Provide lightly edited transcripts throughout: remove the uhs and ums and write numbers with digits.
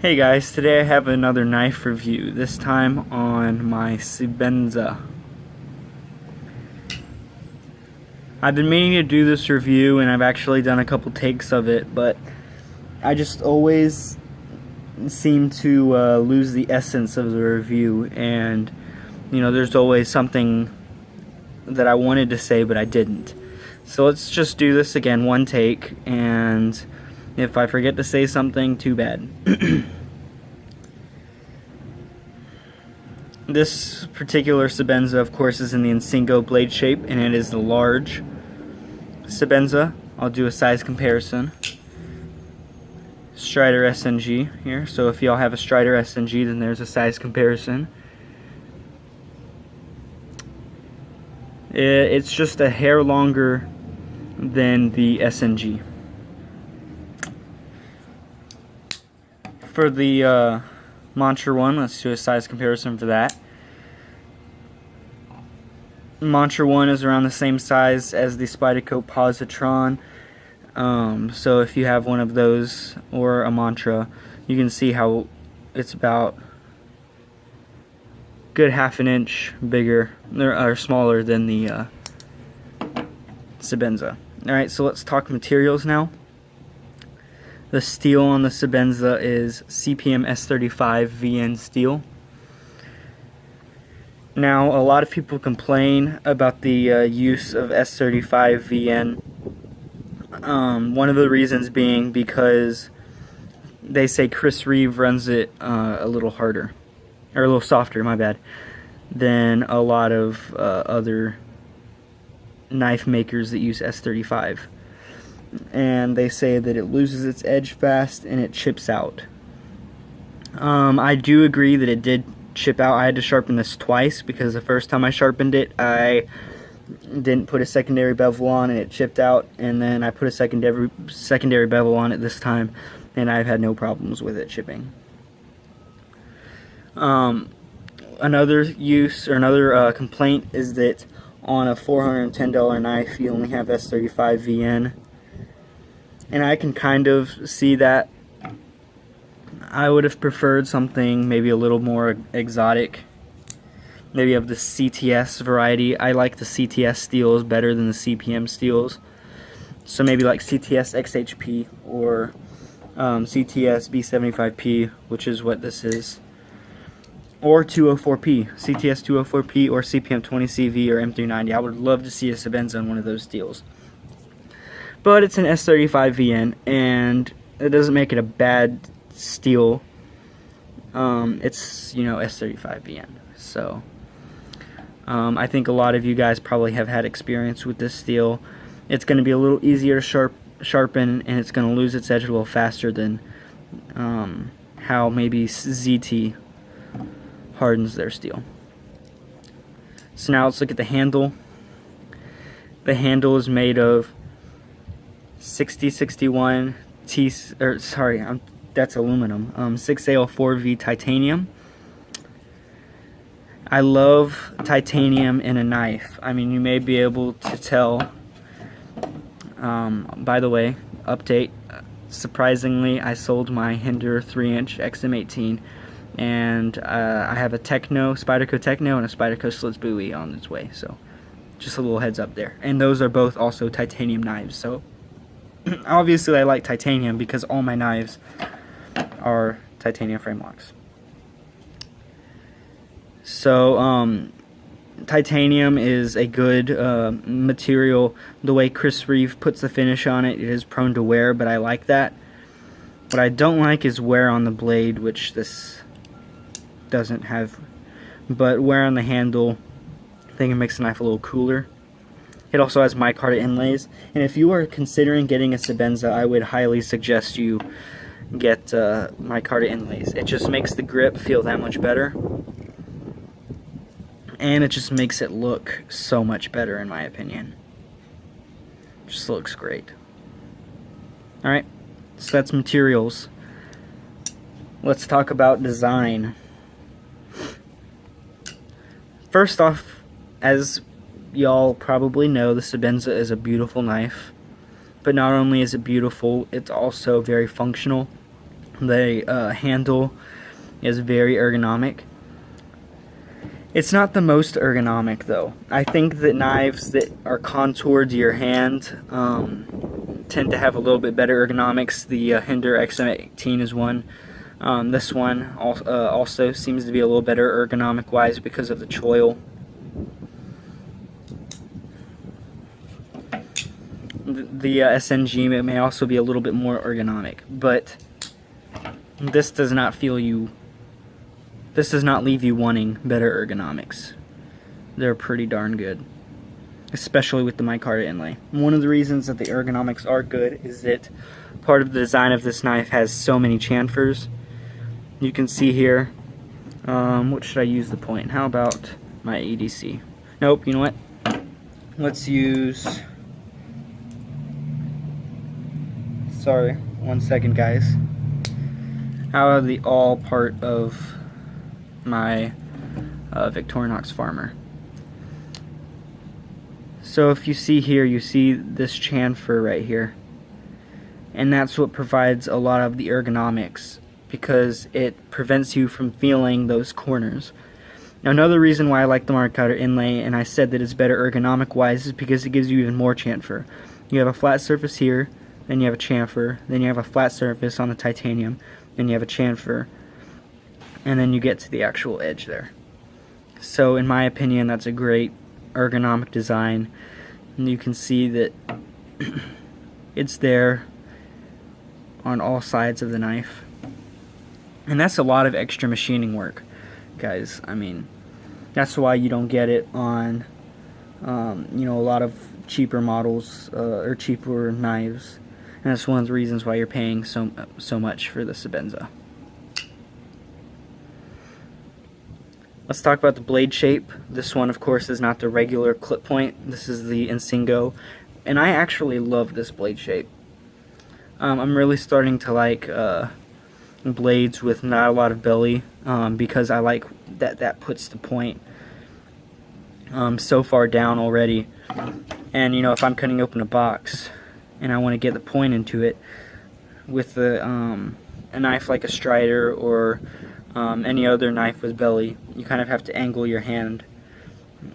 Hey guys, today I have another knife review, this time on my Sebenza. I've been meaning to do this review and I've actually done a couple takes of it, but I just always seem to lose the essence of the review, and there's always something that I wanted to say but I didn't. So let's just do this again, one take, and if I forget to say something, too bad. This particular Sebenza, of course, is in the Insingo blade shape, and it is the large Sebenza. I'll do a size comparison. Strider SNG here, so if y'all have a Strider SNG, then there's a size comparison. It's just a hair longer than the SNG. For the Mantra one, let's do a size comparison for that. Mantra 1 is around the same size as the Spyderco Positron. So if you have one of those or a Mantra, you can see how it's about good half an inch bigger or smaller than the Sebenza. Alright, so let's talk materials now. The steel on the Sebenza is CPM S35 VN steel. Now, a lot of people complain about the use of S35 VN. One of the reasons being because they say Chris Reeve runs it a little harder, or a little softer, my bad, than a lot of other knife makers that use S35. And they say that it loses its edge fast and it chips out. I do agree that it did chip out. I had to sharpen this twice because the first time I sharpened it, I didn't put a secondary bevel on and it chipped out, and then I put a secondary bevel on it this time, and I've had no problems with it chipping. Another complaint is that on a $410 knife you only have S35 VN, and I can kind of see that. I would have preferred something maybe a little more exotic, maybe of the CTS variety. I like the CTS steels better than the CPM steels, so maybe like CTS XHP or CTS B75P, which is what this is, or 204P, CTS 204P, or CPM 20CV or M390. I would love to see a Sebenza on one of those steels, but it's an S35 VN, and it doesn't make it a bad steel. It's S35 VN, so I think a lot of you guys probably have had experience with this steel. It's going to be a little easier to sharpen, and it's going to lose its edge a little faster than how maybe ZT hardens their steel. So now let's look at the handle. The handle is made of 6061 that's aluminum, 6AL4V titanium. I love titanium in a knife. I mean, you may be able to tell. By the way, update, surprisingly, I sold my Hinder 3-inch XM18, and I have a Spyderco Techno and a Spyderco Slits buoy on its way, so just a little heads up there. And those are both also titanium knives, so obviously I like titanium because all my knives are titanium frame locks. So titanium is a good material. The way Chris Reeve puts the finish on it, it is prone to wear, but I like that. What I don't like is wear on the blade, which this doesn't have, but wear on the handle. I think it makes the knife a little cooler. It also has micarta inlays, and if you are considering getting a Sebenza, I would highly suggest you get micarta inlays. It just makes the grip feel that much better, and it just makes it look so much better, in my opinion. Just looks great. Alright, so that's materials. Let's talk about design. First off, as y'all probably know, the Sebenza is a beautiful knife, but not only is it beautiful, it's also very functional. The handle is very ergonomic. It's not the most ergonomic though. I think that knives that are contoured to your hand tend to have a little bit better ergonomics. The Hinder XM18 is one. This one also seems to be a little better ergonomic wise because of the choil. The SNG may also be a little bit more ergonomic, but this does not leave you wanting better ergonomics. They're pretty darn good, especially with the micarta inlay. One of the reasons that the ergonomics are good is that part of the design of this knife has so many chamfers. You can see here, what should I use the point? How about my EDC? Nope, you know what? Let's use, sorry, 1 second guys. Out of the all part of my Victorinox Farmer. So if you see here, you see this chamfer right here, and that's what provides a lot of the ergonomics, because it prevents you from feeling those corners. Now another reason why I like the micarta inlay, and I said that it's better ergonomic wise, is because it gives you even more chamfer. You have a flat surface here, then you have a chamfer, then you have a flat surface on the titanium, then you have a chamfer, and then you get to the actual edge there. So in my opinion, that's a great ergonomic design, and you can see that it's there on all sides of the knife, and that's a lot of extra machining work, guys. I mean, that's why you don't get it on you know, a lot of cheaper models or cheaper knives, and that's one of the reasons why you're paying so much for the Sebenza. Let's talk about the blade shape. This one, of course, is not the regular clip point. This is the Insingo, and I actually love this blade shape. I'm really starting to like blades with not a lot of belly, because I like that puts the point so far down already. And you know, if I'm cutting open a box and I want to get the point into it with a knife like a Strider or any other knife with belly, you kind of have to angle your hand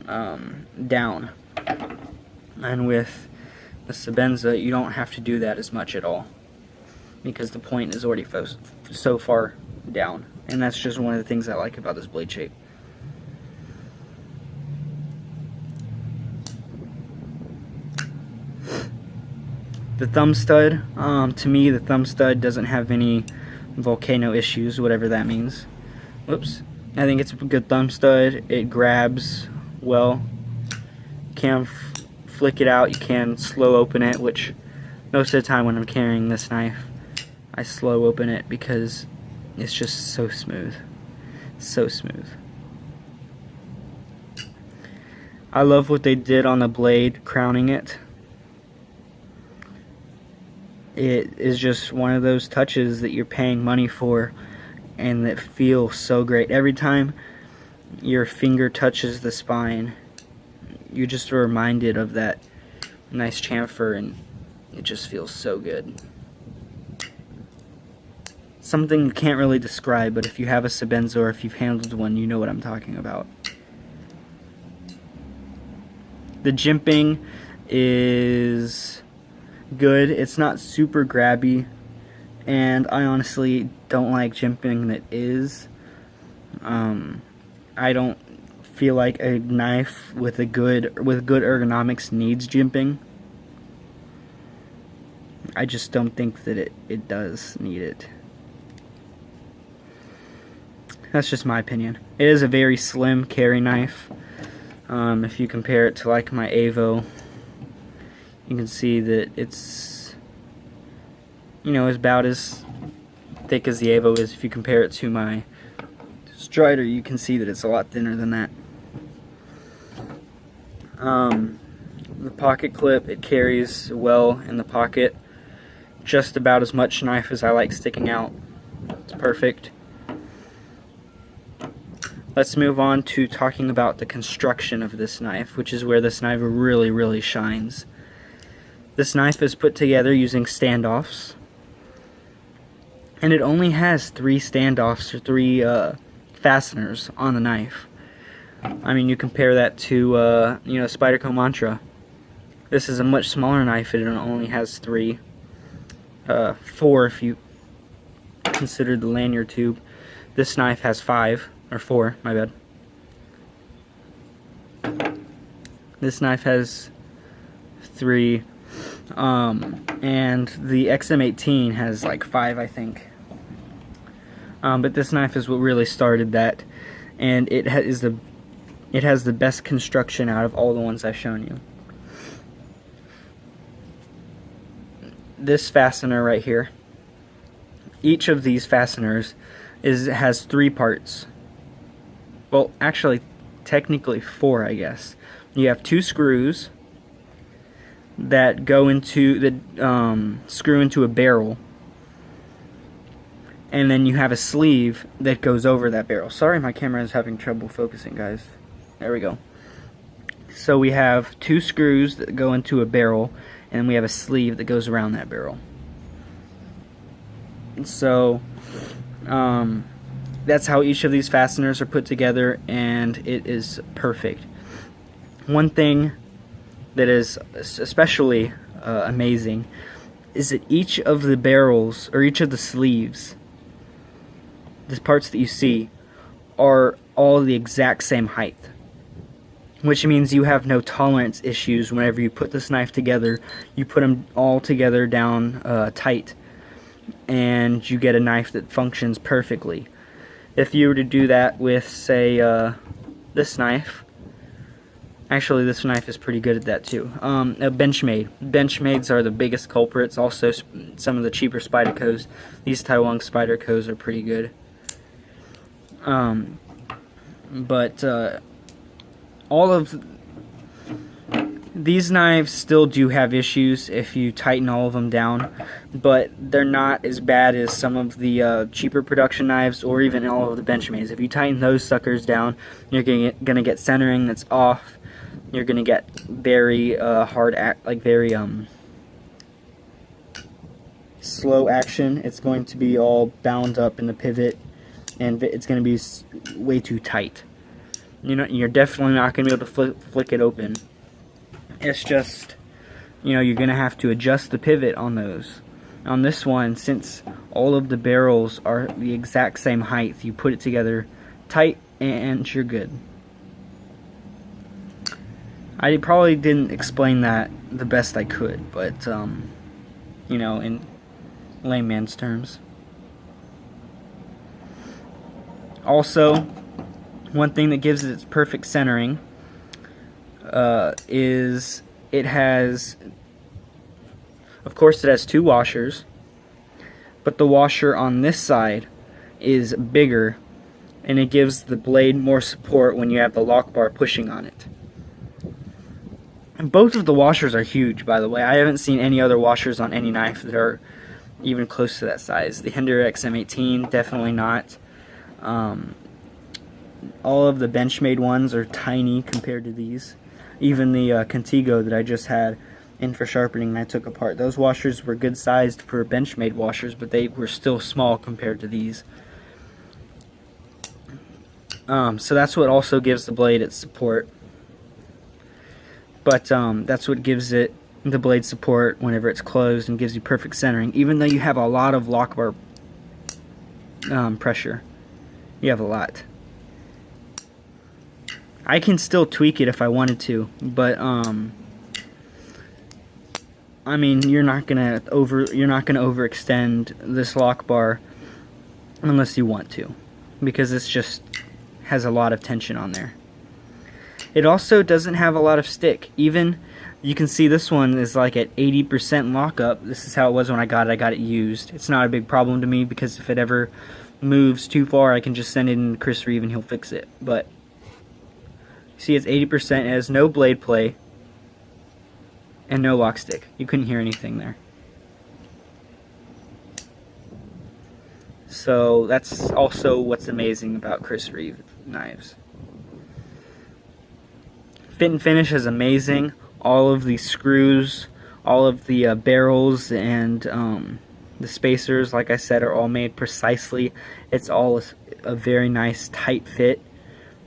down. And with the Sebenza, you don't have to do that as much at all, because the point is already so far down. And that's just one of the things I like about this blade shape. The thumb stud, to me the thumb stud doesn't have any volcano issues, whatever that means. Whoops. I think it's a good thumb stud. It grabs well. You can flick it out, you can slow open it, which most of the time when I'm carrying this knife, I slow open it because it's just so smooth. So smooth. I love what they did on the blade, crowning it. It is just one of those touches that you're paying money for and that feels so great. Every time your finger touches the spine, you're just reminded of that nice chamfer, and it just feels so good. Something you can't really describe, but if you have a Sebenza or if you've handled one, you know what I'm talking about. The jimping is good. It's not super grabby, and I honestly don't like jimping that is. I don't feel like a knife with good ergonomics needs jimping. I just don't think that it does need it. That's just my opinion. It is a very slim carry knife. If you compare it to like my Avo, you can see that it's, you know, about as thick as the Avo is. If you compare it to my Strider, you can see that it's a lot thinner than that. The pocket clip, it carries well in the pocket. Just about as much knife as I like sticking out. It's perfect. Let's move on to talking about the construction of this knife, which is where this knife really shines. This knife is put together using standoffs. and it only has 3 standoffs or 3 fasteners on the knife. I mean, you compare that to you know, Spyderco Mantra. This is a much smaller knife, and it only has 3, 4 if you consider the lanyard tube. This knife has 5 or 4, my bad. This knife has 3, and the XM18 has like 5, I think. But this knife is what really started that, and it has the best construction out of all the ones I've shown you. This fastener right here, each of these fasteners has 3 parts. Well, actually, technically 4, I guess. You have 2 screws that go into the screw into a barrel, and then you have a sleeve that goes over that barrel. Sorry, my camera is having trouble focusing, guys. There we go. So we have 2 screws that go into a barrel, and we have a sleeve that goes around that barrel. So that's how each of these fasteners are put together, and it is perfect. One thing that is especially amazing is that each of the barrels, or each of the sleeves, the parts that you see, are all the exact same height, which means you have no tolerance issues whenever you put this knife together. You put them all together down tight, and you get a knife that functions perfectly. If you were to do that with, say, this knife, actually this knife is pretty good at that too. A Benchmade. Benchmades are the biggest culprits. Also, some of the cheaper Spydercos. These Taiwan Spydercos are pretty good. But all of these knives still do have issues if you tighten all of them down, but they're not as bad as some of the cheaper production knives, or even all of the Benchmades. If you tighten those suckers down, you're gonna get centering that's off. You're gonna get very very slow action. It's going to be all bound up in the pivot, and it's going to be way too tight. You're definitely not going to be able to flick it open. It's just, you're going to have to adjust the pivot on those. On this one, since all of the barrels are the exact same height, you put it together tight and you're good. I probably didn't explain that the best I could, but, in layman's terms. Also, one thing that gives it its perfect centering is it has, of course it has 2 washers, but the washer on this side is bigger, and it gives the blade more support when you have the lock bar pushing on it. And both of the washers are huge, by the way. I haven't seen any other washers on any knife that are even close to that size. The Hinder XM18, definitely not. All of the Benchmade ones are tiny compared to these. Even the Contigo that I just had in for sharpening and I took apart, those washers were good sized for Benchmade washers, but they were still small compared to these. So that's what also gives the blade its support. But that's what gives it the blade support whenever it's closed, and gives you perfect centering, even though you have a lot of lock bar pressure. You have a lot. I can still tweak it if I wanted to, but I mean, you're not gonna overextend this lock bar unless you want to, because this just has a lot of tension on there. It also doesn't have a lot of stick. Even, you can see this one is like at 80% lockup. This is how it was when I got it. I got it used. It's not a big problem to me, because if it ever moves too far, I can just send it in to Chris Reeve and he'll fix it. But see, it's 80%. It has no blade play and no lock stick. You couldn't hear anything there. So that's also what's amazing about Chris Reeve knives. Fit and finish is amazing. All of the screws, all of the barrels, and The spacers, like I said, are all made precisely. It's all a very nice tight fit.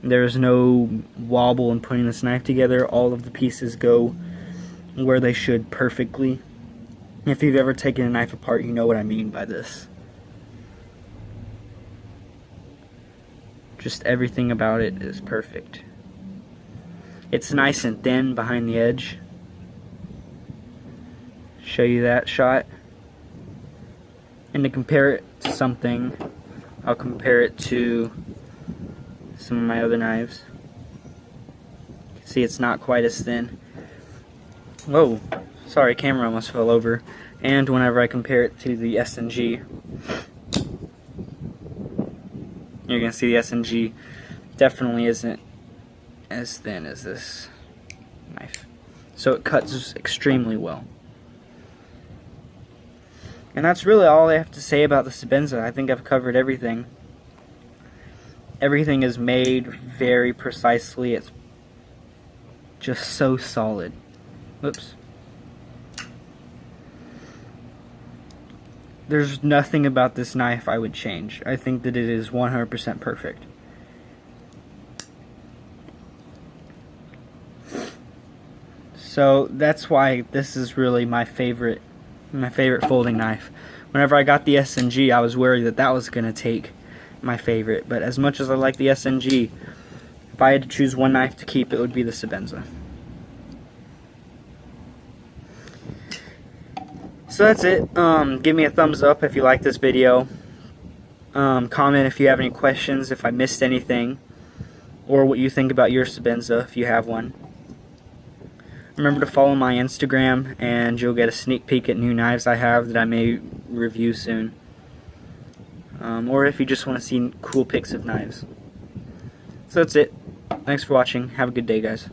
There's no wobble in putting this knife together. All of the pieces go where they should perfectly. If you've ever taken a knife apart, you know what I mean by this. Just everything about it is perfect. It's nice and thin behind the edge. Show you that shot. And to compare it to something, I'll compare it to some of my other knives. You can see it's not quite as thin. Whoa, sorry, camera almost fell over. And whenever I compare it to the S&G, you're going to see the S&G definitely isn't as thin as this knife. So it cuts extremely well. And that's really all I have to say about the Sebenza. I think I've covered everything. Everything is made very precisely. It's just so solid. Whoops. There's nothing about this knife I would change. I think that it is 100% perfect. So that's why this is really my favorite folding knife. Whenever I got the S&G, I was worried that that was going to take my favorite. But as much as I like the S&G, if I had to choose one knife to keep, it would be the Sebenza. So that's it. Give me a thumbs up if you like this video. Comment if you have any questions, if I missed anything, or what you think about your Sebenza if you have one. Remember to follow my Instagram and you'll get a sneak peek at new knives I have that I may review soon. Or if you just want to see cool pics of knives. So that's it. Thanks for watching. Have a good day, guys.